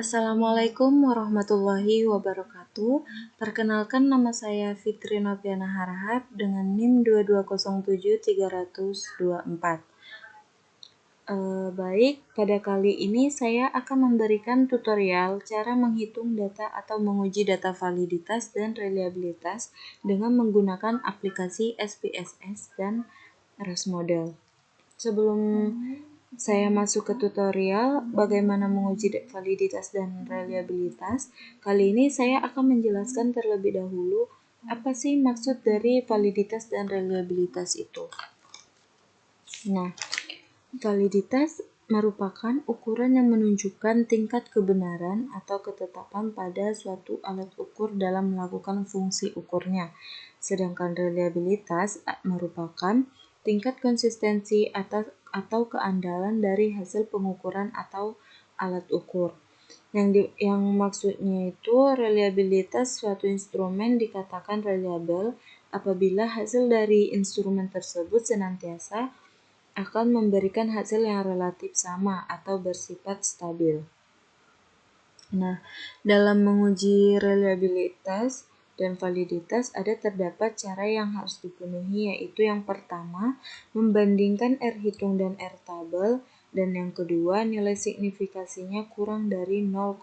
Assalamualaikum warahmatullahi wabarakatuh. Perkenalkan, nama saya Fitri Noviana Harahap dengan NIM 2207324. Baik, pada kali ini saya akan memberikan tutorial cara menghitung data atau menguji data validitas dan reliabilitas dengan menggunakan aplikasi SPSS dan ResModel. Sebelum saya masuk ke tutorial bagaimana menguji validitas dan reliabilitas, kali ini saya akan menjelaskan terlebih dahulu apa sih maksud dari validitas dan reliabilitas itu. Nah, validitas merupakan ukuran yang menunjukkan tingkat kebenaran atau ketetapan pada suatu alat ukur dalam melakukan fungsi ukurnya. Sedangkan reliabilitas merupakan tingkat konsistensi atau keandalan dari hasil pengukuran atau alat ukur. Yang maksudnya itu, reliabilitas suatu instrumen dikatakan reliable apabila hasil dari instrumen tersebut senantiasa akan memberikan hasil yang relatif sama atau bersifat stabil. Nah, dalam menguji reliabilitas dan validitas terdapat cara yang harus dipenuhi, yaitu yang pertama, membandingkan R hitung dan R tabel, dan yang kedua, nilai signifikasinya kurang dari 0,05.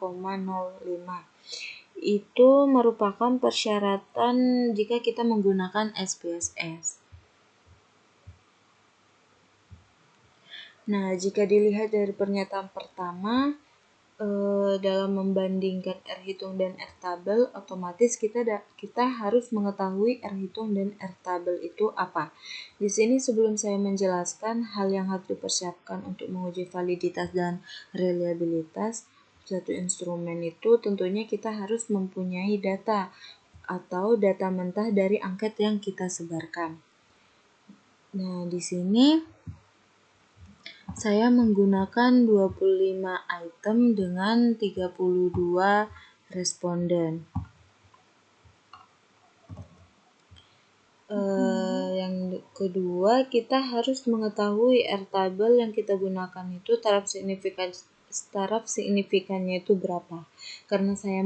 Itu merupakan persyaratan jika kita menggunakan SPSS. Nah, jika dilihat dari pernyataan pertama, dalam membandingkan R hitung dan R tabel, otomatis kita harus mengetahui R hitung dan R tabel itu apa. Di sini sebelum saya menjelaskan hal yang harus dipersiapkan untuk menguji validitas dan reliabilitas suatu instrumen itu, tentunya kita harus mempunyai data atau data mentah dari angket yang kita sebarkan. Nah, di sini saya menggunakan 25 item dengan 32 responden. Yang kedua, kita harus mengetahui R tabel yang kita gunakan itu taraf signifikannya itu berapa. Karena saya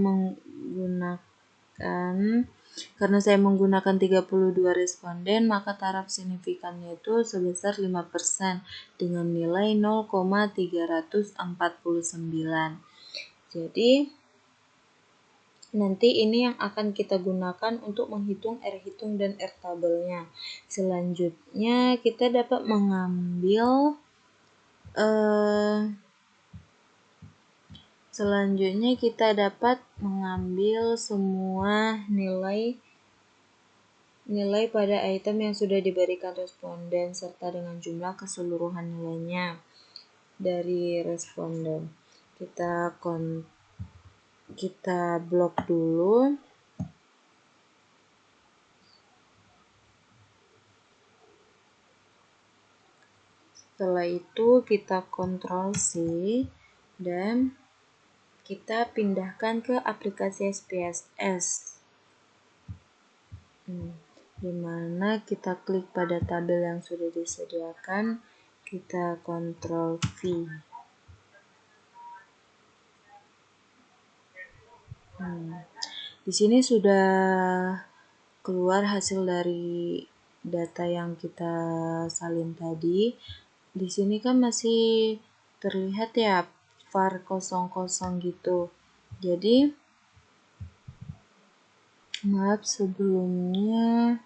menggunakan 32 responden, maka taraf signifikannya itu sebesar 5% dengan nilai 0,349. Jadi, nanti ini yang akan kita gunakan untuk menghitung R hitung dan R tabelnya. Selanjutnya, kita dapat mengambil semua nilai pada item yang sudah diberikan responden serta dengan jumlah keseluruhan nilainya dari responden. Kita blok dulu. Setelah itu kita Ctrl C dan kita pindahkan ke aplikasi SPSS. Dimana kita klik pada tabel yang sudah disediakan, kita Ctrl V. Di sini sudah keluar hasil dari data yang kita salin tadi. Di sini kan masih terlihat ya var 00 gitu. Jadi maaf sebelumnya.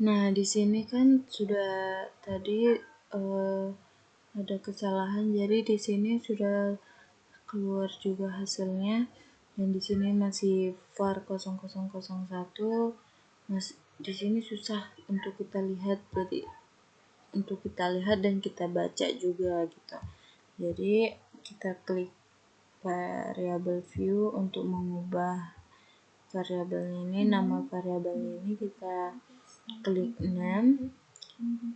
Nah, di sini kan sudah tadi ada kesalahan, jadi di sini sudah keluar juga hasilnya, dan di sini masih var 0001. Di sini susah untuk kita lihat, dan kita baca juga gitu. Jadi kita klik variable view untuk mengubah variabelnya ini. Nama variabelnya ini kita klik name,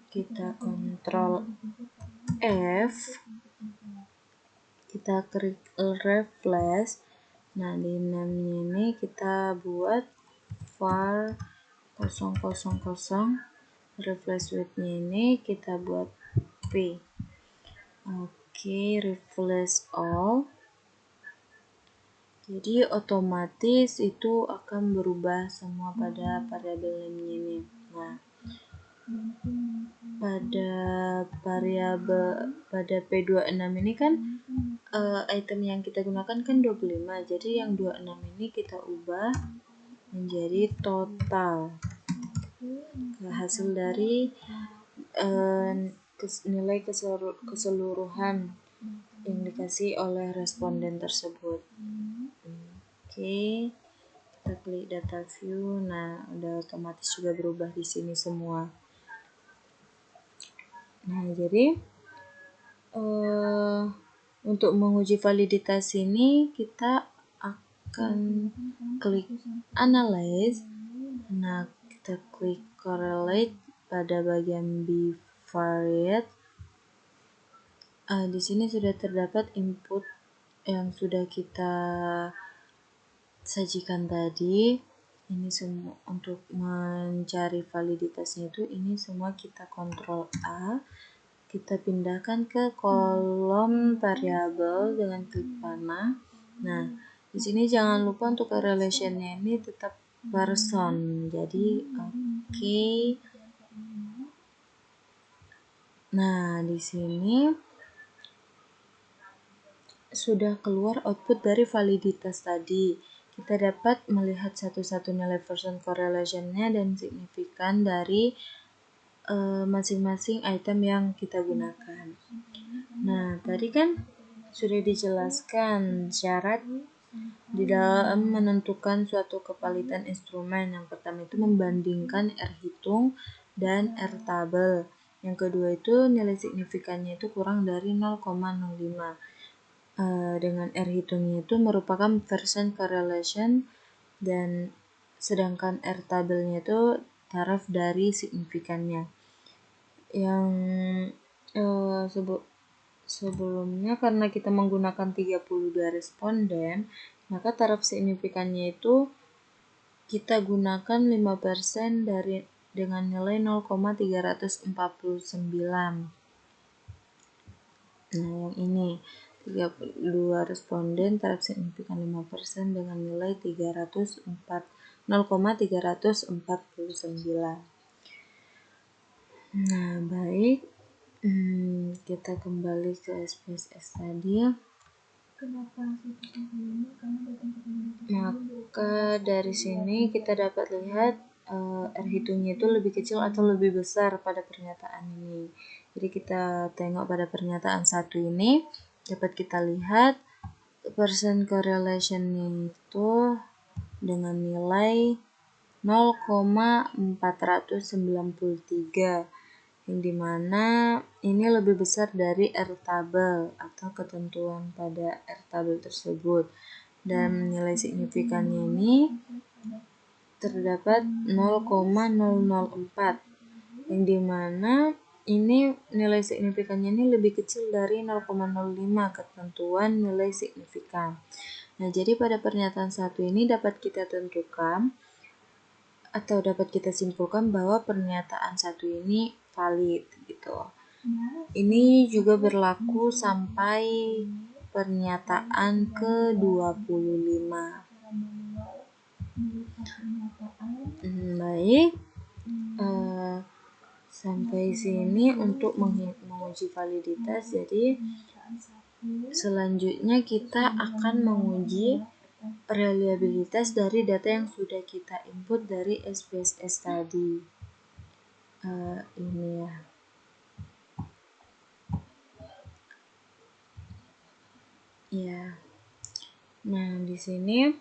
kita Ctrl F, kita klik refresh. Nah, di name-nya ini kita buat var 000, refresh width-nya ini kita buat P. Oke, replace all. Jadi otomatis itu akan berubah semua pada variabel ini. Nah, pada P26 ini kan item yang kita gunakan kan 25. Jadi yang 26 ini kita ubah menjadi total. Hasil dari nilai keseluruhan yang dikasih oleh responden tersebut. Oke, kita klik data view. Nah, udah otomatis juga berubah di sini semua. Nah, jadi untuk menguji validitas ini kita akan klik analyze. Nah, kita klik correlate pada bagian bivariate. Di sini sudah terdapat input yang sudah kita sajikan tadi. Ini semua untuk mencari validitasnya itu, ini semua kita kontrol A, kita pindahkan ke kolom variabel dengan klik panah. Nah, di sini jangan lupa untuk correlation-nya ini tetap person. Jadi oke. Nah, di sini sudah keluar output dari validitas tadi. Kita dapat melihat satu-satu nilai person correlation-nya dan signifikan dari masing-masing item yang kita gunakan. Nah, tadi kan sudah dijelaskan syarat di dalam menentukan suatu kevalitan instrumen. Yang pertama itu membandingkan R hitung dan R tabel. Yang kedua itu nilai signifikannya itu kurang dari 0,05. Dengan R hitungnya itu merupakan percent correlation, dan sedangkan R tabelnya itu taraf dari signifikannya. Yang sebelumnya karena kita menggunakan 32 responden, maka taraf signifikannya itu kita gunakan 5% dengan nilai 0,349. Nah, yang ini 32 responden taraf signifikan 5% dengan nilai 0,349. Nah, baik. Kita kembali ke SPSS tadi. Maka dari sini kita dapat lihat R hitungnya itu lebih kecil atau lebih besar pada pernyataan ini. Jadi kita tengok pada pernyataan satu ini, dapat kita lihat percent correlation itu dengan nilai 0,493, yang dimana ini lebih besar dari R tabel atau ketentuan pada R tabel tersebut. Dan nilai signifikannya ini terdapat 0,004, yang dimana ini nilai signifikannya ini lebih kecil dari 0,05 ketentuan nilai signifikan. Nah, jadi pada pernyataan satu ini dapat kita tentukan atau dapat kita simpulkan bahwa pernyataan satu ini valid gitu. Ini juga berlaku sampai pernyataan ke-25. Baik. Sampai sini untuk menguji validitas. Jadi selanjutnya kita akan menguji reliabilitas dari data yang sudah kita input dari SPSS tadi. Ini ya. Ya. Nah, di sini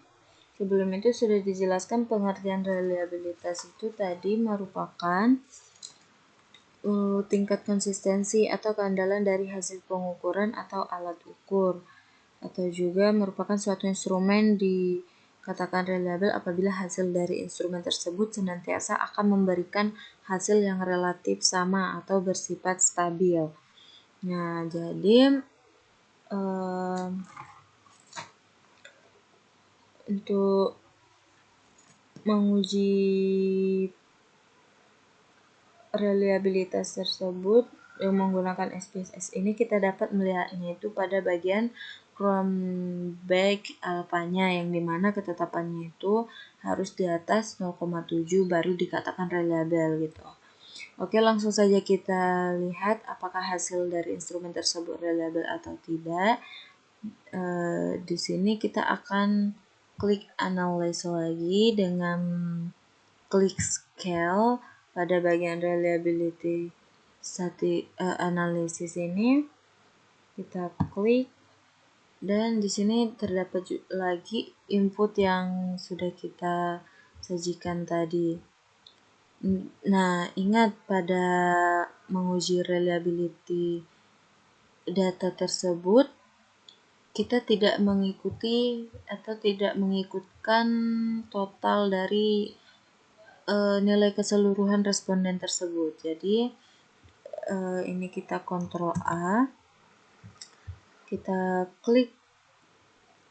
sebelum itu sudah dijelaskan pengertian reliabilitas itu tadi merupakan tingkat konsistensi atau keandalan dari hasil pengukuran atau alat ukur, atau juga merupakan suatu instrumen dikatakan reliable apabila hasil dari instrumen tersebut senantiasa akan memberikan hasil yang relatif sama atau bersifat stabil. Nah, jadi untuk menguji reliabilitas tersebut menggunakan SPSS ini kita dapat melihatnya itu pada bagian Cronbach alfanya, yang dimana ketetapannya itu harus di atas 0,7 baru dikatakan reliable gitu. Oke, langsung saja kita lihat apakah hasil dari instrumen tersebut reliable atau tidak. Di sini kita akan klik analyze lagi dengan klik scale pada bagian reliability analysis ini. Kita klik dan di sini terdapat lagi input yang sudah kita sajikan tadi. Nah, ingat pada menguji reliability data tersebut kita tidak mengikuti atau tidak mengikutkan total dari nilai keseluruhan responden tersebut. Jadi ini kita kontrol A, kita klik,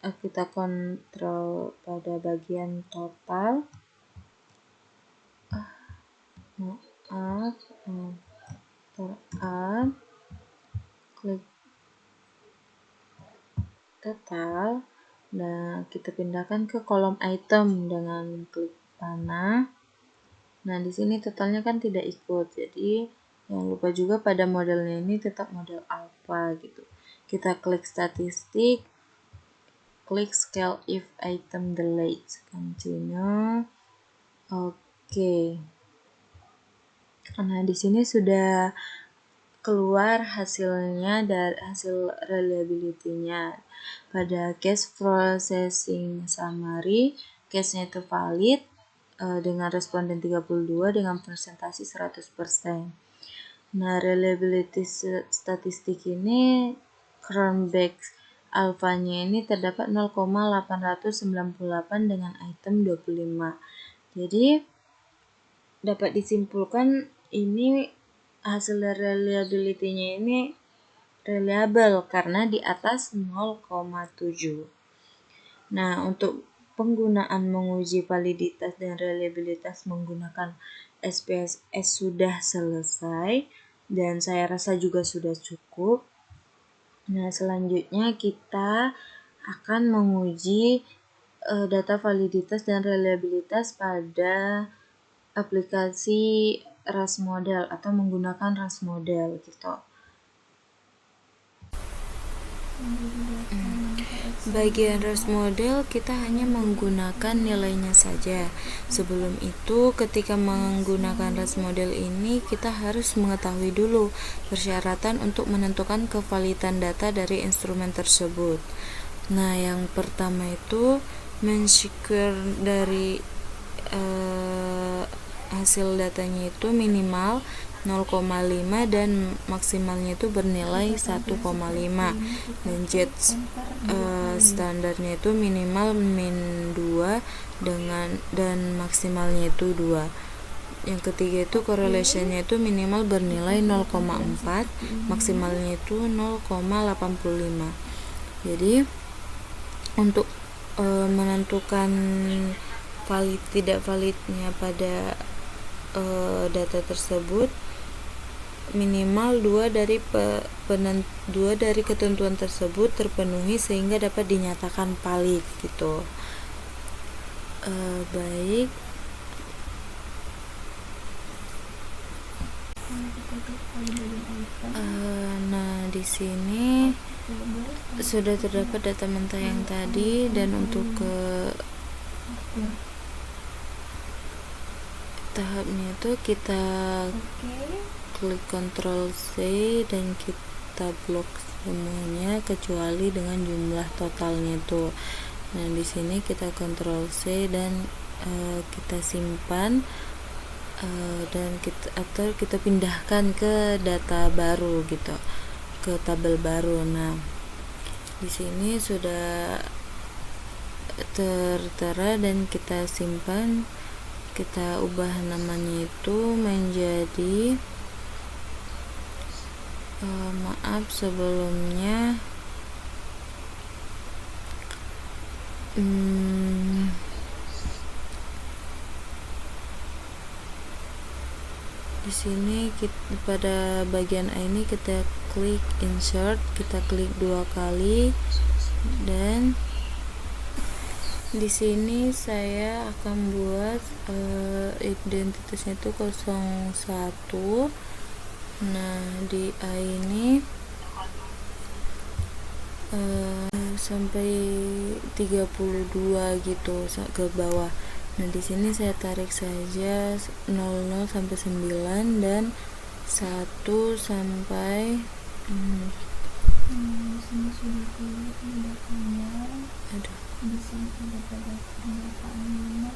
kita kontrol pada bagian total. Klik total. Nah, kita pindahkan ke kolom item dengan klik panah. Nah, di sini totalnya kan tidak ikut. Jadi, jangan lupa juga pada modelnya ini tetap model alpha gitu. Kita klik statistik, klik scale if item delete, continue. Oke. Nah, di sini sudah keluar hasilnya dari hasil reliability-nya. Pada case processing summary, case-nya itu valid dengan responden 32 dengan presentasi 100%. Nah, reliability statistik ini Cronbach alfanya ini terdapat 0,898 dengan item 25. Jadi dapat disimpulkan ini hasil dari reliability-nya ini reliable karena di atas 0,7. Nah, untuk penggunaan menguji validitas dan reliabilitas menggunakan SPSS sudah selesai dan saya rasa juga sudah cukup. Nah, selanjutnya kita akan menguji data validitas dan reliabilitas pada aplikasi RAS model atau menggunakan RAS model gitu. Bagian RAS model kita hanya menggunakan nilainya saja. Sebelum itu, ketika menggunakan RAS model ini, kita harus mengetahui dulu persyaratan untuk menentukan kevalidan data dari instrumen tersebut. Nah, yang pertama itu men-secure dari hasil datanya itu minimal 0,5 dan maksimalnya itu bernilai 1,5 dan jet standarnya itu minimal min 2 dan maksimalnya itu 2. Yang ketiga itu correlationnya itu minimal bernilai 0,4, maksimalnya itu 0,85. Jadi untuk menentukan valid tidak validnya pada data tersebut minimal 2 dari ketentuan tersebut terpenuhi sehingga dapat dinyatakan valid gitu. Baik. Nah, di sini sudah terdapat data mentah yang tadi, dan untuk ke tahapnya itu kita klik Ctrl C dan kita blok semuanya kecuali dengan jumlah totalnya itu. Nah, di sini kita Ctrl C dan kita simpan dan kita pindahkan ke data baru gitu, ke tabel baru. Nah, di sini sudah tertera dan kita simpan. Kita ubah namanya itu menjadi maaf sebelumnya di sini pada bagian A ini kita klik insert, kita klik 2 kali, dan di sini saya akan buat identitasnya itu 01. Nah, di A ini sampai 32 gitu ke bawah. Nah, di sini saya tarik saja 00 sampai 9 dan 1 sampai sini sudah pilih tindakannya. aduh, Di sini ada pada pernyataan 5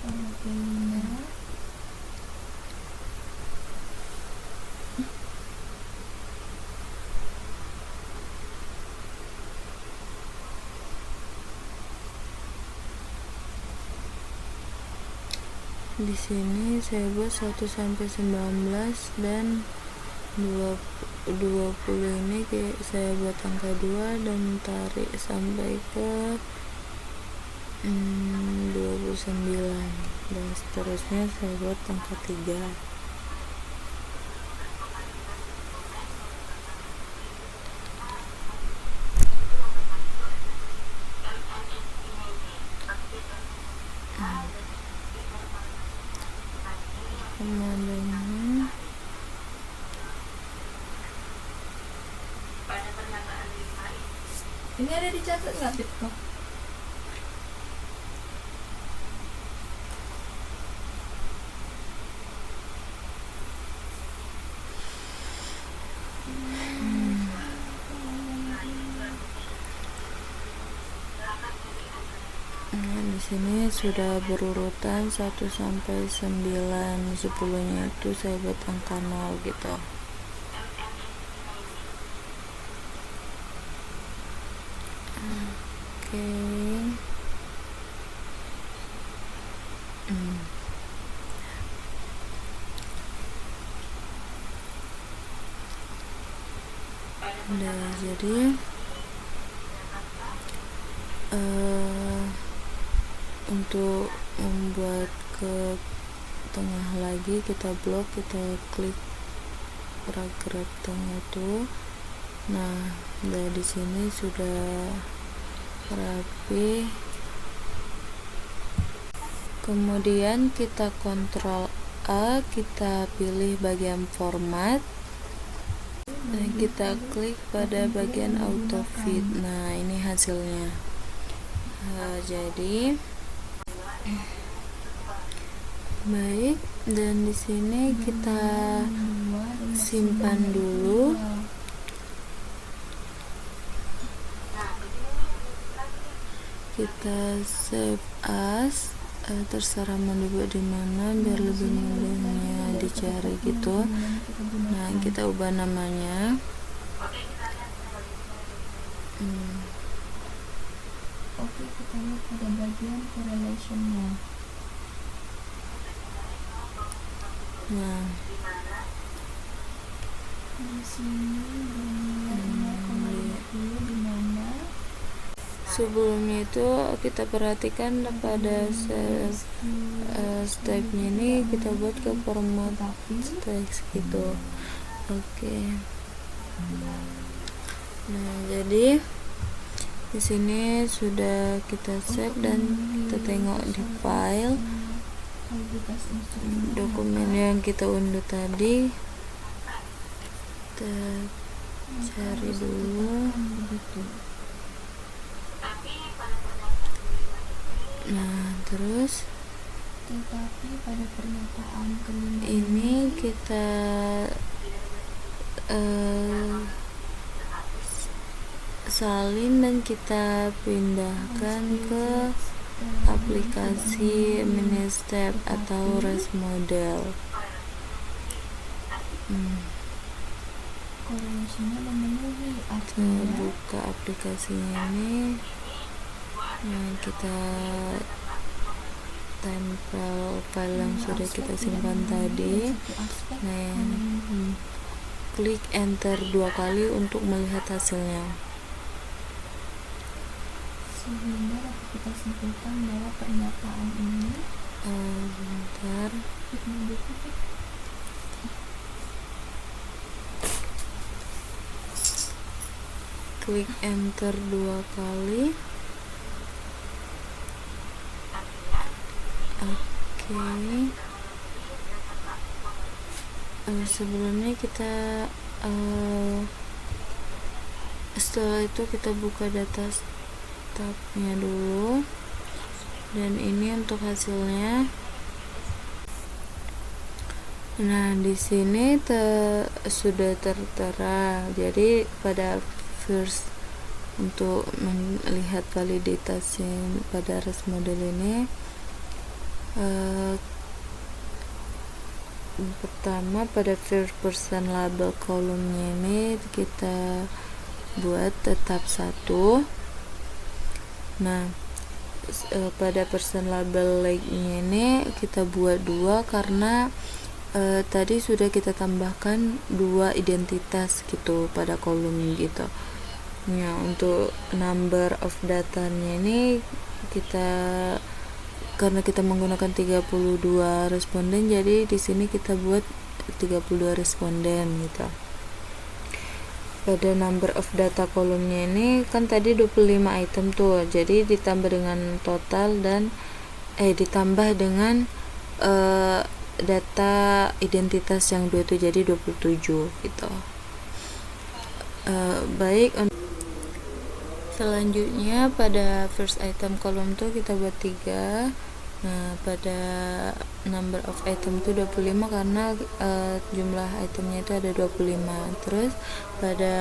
pada P5. di sini saya buat 1 sampai 19 dan 20 ini saya buat angka 2 dan tarik sampai ke 29 dan seterusnya saya buat angka 3. Kemudian Ini ada dicatat nggak, Bitko? Nah, di sini sudah berurutan 1 sampai 9, 10-nya itu saya buat angka 0 gitu. Oke. Udah, jadi untuk membuat ke tengah lagi kita blok, kita klik gerak tengah itu. Nah, dari sini sudah rapi. Kemudian kita kontrol A, kita pilih bagian format dan kita klik pada bagian auto fit. Nah, ini hasilnya. Jadi baik, dan di sini kita simpan dulu. Kita save as, terserah mau dibuat di mana biar lebih mudahnya dicari gitu. Nah, kita ubah namanya. Oke, kita lihat pada bagian correlation-nya. Nah, Di sini bernilai 0,20 di mana sebelumnya itu kita perhatikan pada stepnya ini kita buat ke format teks gitu. Oke. Nah, jadi di sini sudah kita save dan kita tengok di file dokumen yang kita unduh tadi. Kita cari dulu. Nah, terus tetapi pada pernyataan kelima ini kita salin dan kita pindahkan ke aplikasi Ministep atau REST model. correlation-nya memenuhi Kita artinya buka aplikasinya ini. Nah, kita tempel file yang sudah kita simpan tadi. Nah, klik enter 2 kali untuk melihat hasilnya. sehingga dapat kita simpulkan bahwa pernyataan ini Bentar. klik enter 2 kali. Oke. Sebelumnya kita setelah itu kita buka data tabnya dulu, dan ini untuk hasilnya. Nah, di sini sudah tertera. Jadi pada first, untuk melihat validitasnya pada REST model ini, pertama pada first person label kolomnya ini kita buat tetap 1. Nah, pada person label like-nya ini kita buat 2 karena tadi sudah kita tambahkan 2 identitas gitu pada kolom gitu. Nah, untuk number of datanya ini karena kita menggunakan 32 responden, jadi di sini kita buat 32 responden gitu. Pada number of data kolomnya ini kan tadi 25 item tuh, jadi ditambah dengan total dan ditambah dengan data identitas yang 2 itu, jadi 27 gitu. Baik, selanjutnya pada first item kolom tuh kita buat 3. Nah, pada number of item itu 25 karena jumlah itemnya itu ada 25. Terus pada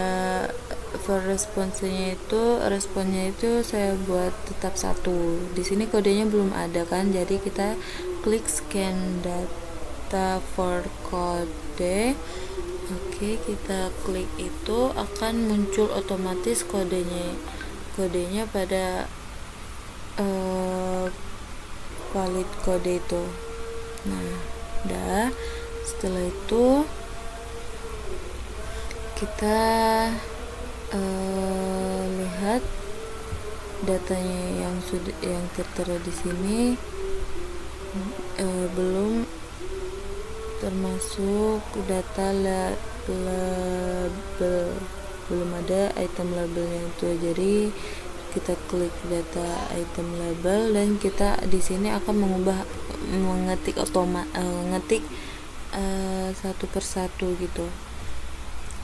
for responnya itu saya buat tetap 1. Di sini kodenya belum ada kan, jadi kita klik scan data for kode. Oke, kita klik, itu akan muncul otomatis kodenya pada valid kode itu. Nah, udah. Setelah itu kita lihat datanya yang tertera di sini, belum termasuk data label, belum ada item labelnya itu. Jadi kita klik data item label dan kita di sini akan mengetik satu persatu gitu.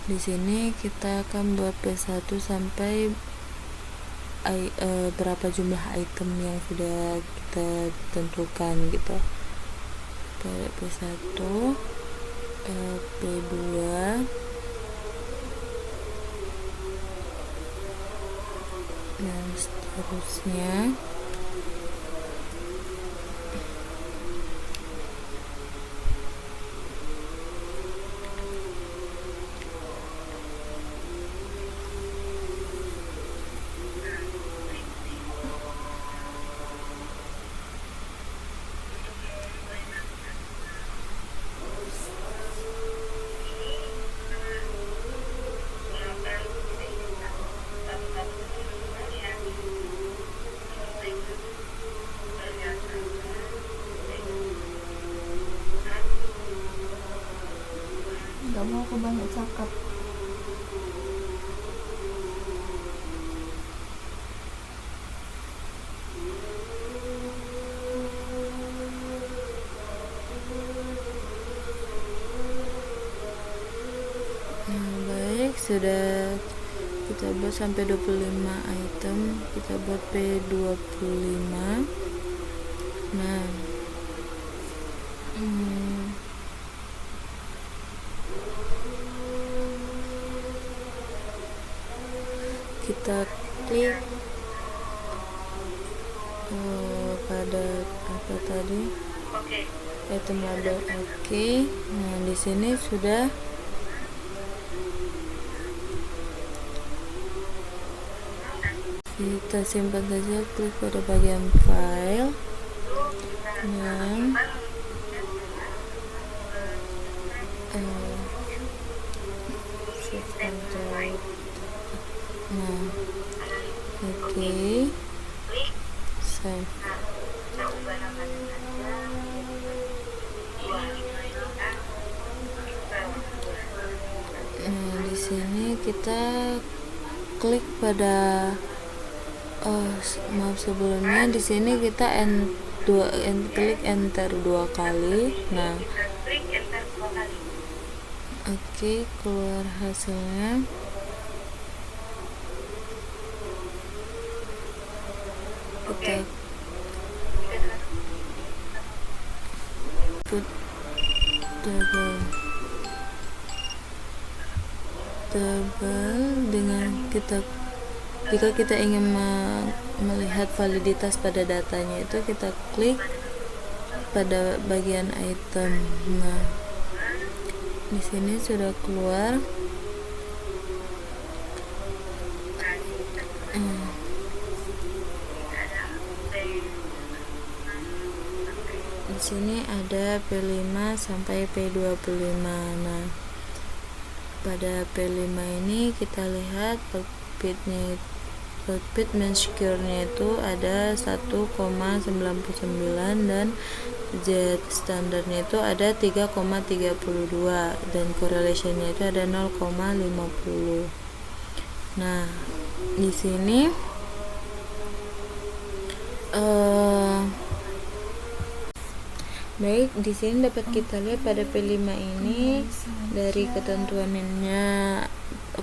Di sini kita akan buat P1 sampai berapa jumlah item yang sudah kita tentukan gitu. P1, P2, dan seterusnya. Gak mau aku banyak cakap. Baik, sudah kita buat sampai 25 item. Kita buat P25. Nah, kita klik pada apa tadi, item label. Oke. Nah, di sini sudah kita simpan saja, klik pada bagian file dan save control. Nah, oke, save. Nah, di sini kita klik pada maaf sebelumnya di sini kita klik enter 2 kali. Nah, oke, keluar hasilnya. Kita put double dengan jika kita ingin melihat validitas pada datanya itu kita klik pada bagian item. Nah, di sini sudah keluar. Di sini ada P5 sampai P25. Nah, pada P5 ini kita lihat output mean score-nya itu ada 1,99 dan Z standarnya itu ada 3,32 dan correlation-nya itu ada 0,50. Nah, di sini baik, di sini dapat kita lihat pada P5 ini dari ketentuannya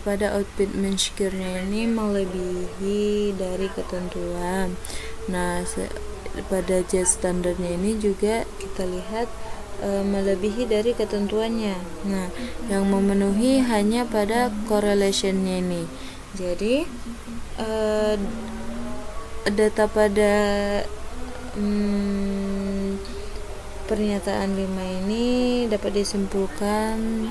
pada output mean score-nya ini melebihi dari ketentuan. Nah, pada Z standarnya ini juga kita lihat melebihi dari ketentuannya. Nah, yang memenuhi hanya pada correlation-nya ini. Jadi data pada pernyataan 5 ini dapat disimpulkan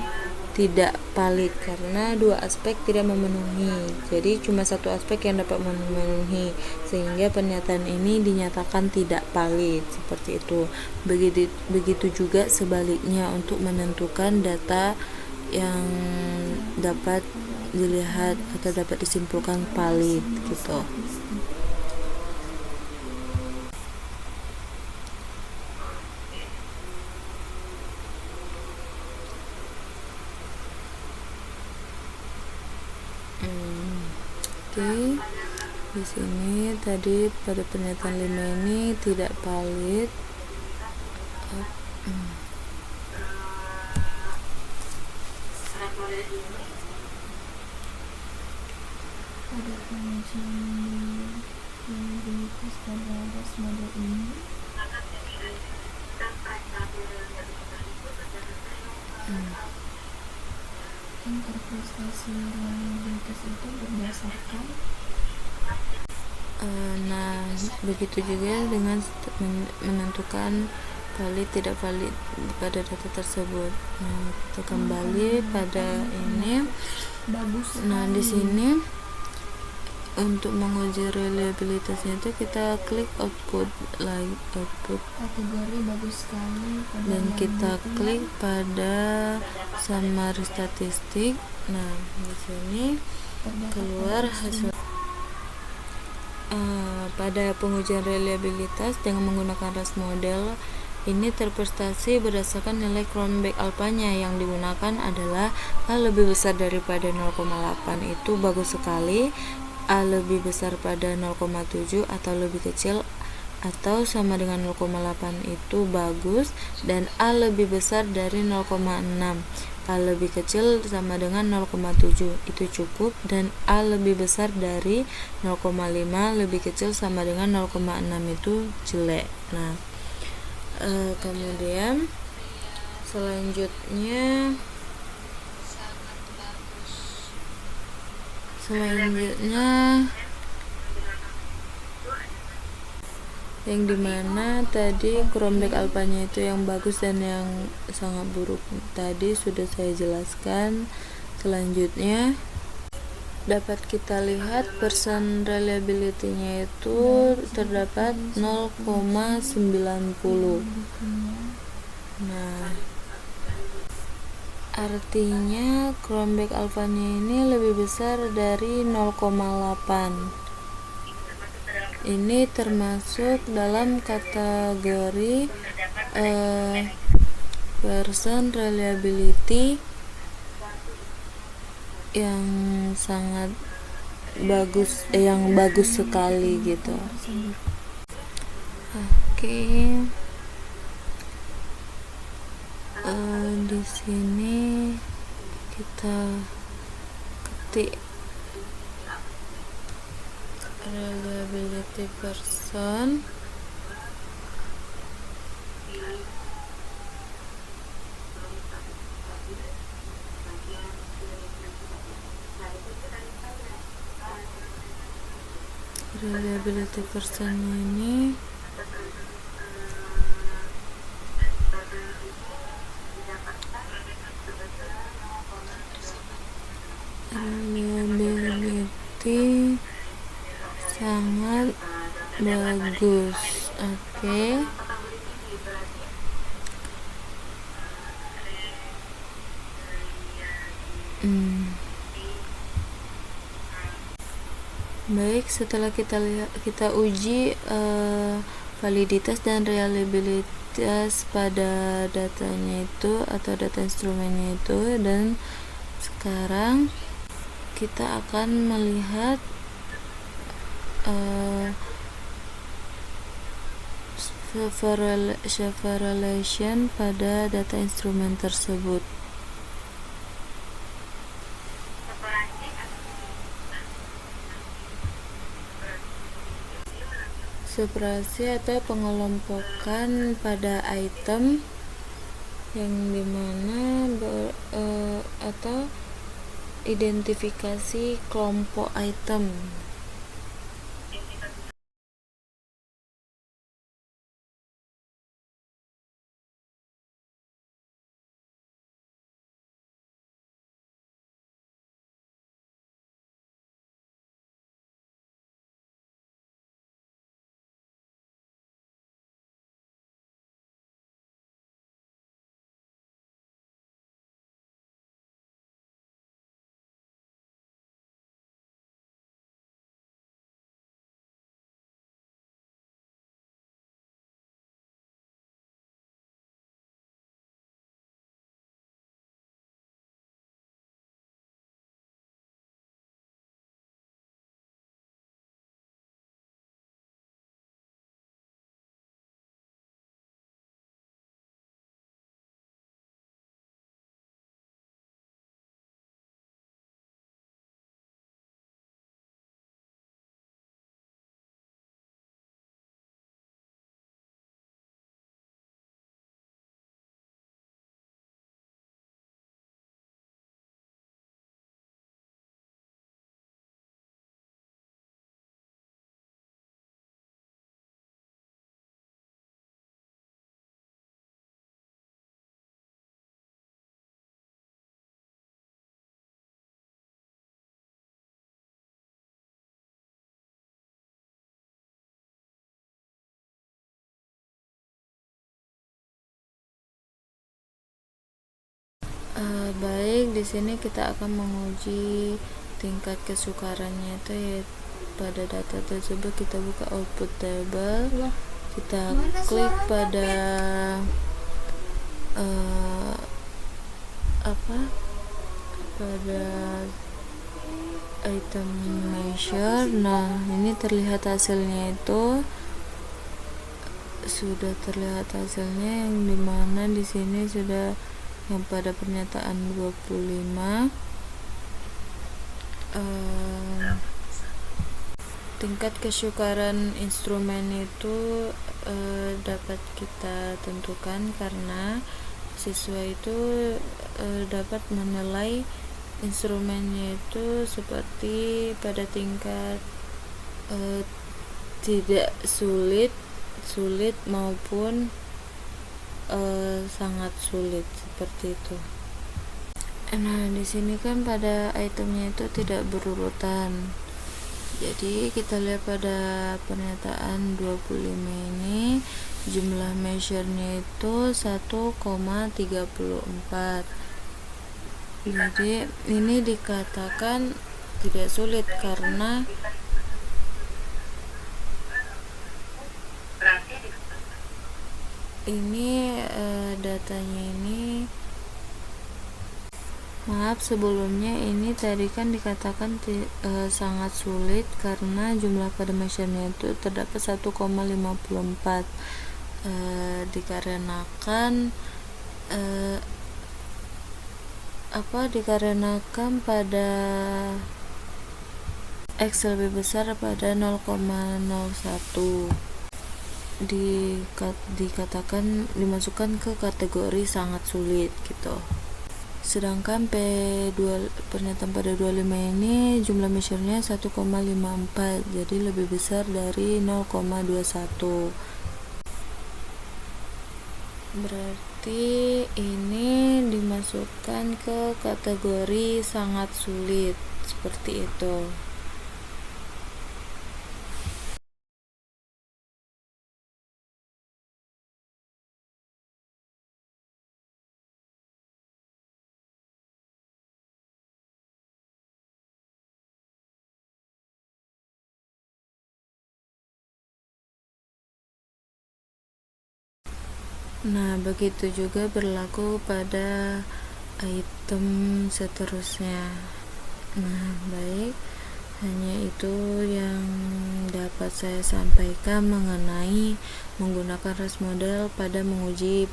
tidak valid karena dua aspek tidak memenuhi. Jadi cuma satu aspek yang dapat memenuhi, sehingga pernyataan ini dinyatakan tidak valid, seperti itu. Begitu juga sebaliknya untuk menentukan data yang dapat dilihat atau dapat disimpulkan valid gitu. Oke, di sini tadi pada pernyataan 5 ini tidak valid. Pada pengujian reliabilitas pada gas model ini interpretasi reliabilitas itu berdasarkan nah, begitu juga dengan menentukan valid tidak valid pada data tersebut. Nah, kita kembali pada ini. Nah, di sini untuk menguji reliabilitasnya itu kita klik output kategori bagus sekali dan kita klik pada summary statistik. Nah, di sini keluar hasil pada pengujian reliabilitas dengan menggunakan RAS model ini terprestasi berdasarkan nilai Cronbach alpanya yang digunakan adalah A lebih besar daripada 0,8 itu bagus sekali, A lebih besar pada 0,7 atau lebih kecil atau sama dengan 0,8 itu bagus, dan A lebih besar dari 0,6, A lebih kecil sama dengan 0,7 itu cukup, dan A lebih besar dari 0,5 lebih kecil sama dengan 0,6 itu jelek. Nah, kemudian selanjutnya yang dimana tadi Cronbach alpanya itu yang bagus dan yang sangat buruk tadi sudah saya jelaskan. Selanjutnya dapat kita lihat persen reliability-nya itu terdapat 0,90. Nah, artinya Cronbach alpanya ini lebih besar dari 0,8. Ini termasuk dalam kategori persen reliability yang sangat bagus sekali gitu. Oke. Di sini kita ketik reliability person. Reliability person ini reliability sangat bagus. Oke. Baik, setelah kita uji validitas dan reliabilitas pada datanya itu atau data instrumennya itu, dan sekarang kita akan melihat self-relation pada data instrumen tersebut. Separasi atau pengelompokan pada item yang dimana atau identifikasi kelompok item. Baik, di sini kita akan menguji tingkat kesukarannya itu, yaitu pada data tersebut kita buka output table, kita klik pada pada item measure. Nah, ini terlihat hasilnya, itu sudah terlihat hasilnya, yang dimana di sini sudah yang pada pernyataan 25 tingkat kesukaran instrumen itu dapat kita tentukan karena siswa itu dapat menilai instrumennya itu seperti pada tingkat tidak sulit maupun sangat sulit, seperti itu. Nah, di sini kan pada itemnya itu tidak berurutan. Jadi kita lihat pada pernyataan 25 ini jumlah measure-nya itu 1,34. Jadi ini dikatakan tidak sulit karena ini datanya ini Maaf sebelumnya, ini tadi kan dikatakan sangat sulit karena jumlah pada measure-nya itu terdapat 1,54, dikarenakan pada X lebih besar pada 0,01, dikatakan dimasukkan ke kategori sangat sulit gitu. Sedangkan pernyataan pada 25 ini jumlah measure-nya 1,54, jadi lebih besar dari 0,21. Berarti ini dimasukkan ke kategori sangat sulit, seperti itu. Nah, begitu juga berlaku pada item seterusnya. Nah, baik, hanya itu yang dapat saya sampaikan mengenai menggunakan RAS model pada menguji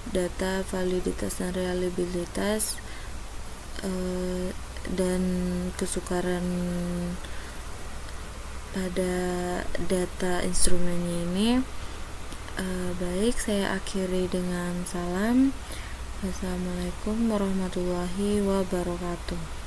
data validitas dan reliabilitas dan kesukaran pada data instrumennya ini. Baik, saya akhiri dengan salam. Wassalamualaikum warahmatullahi wabarakatuh.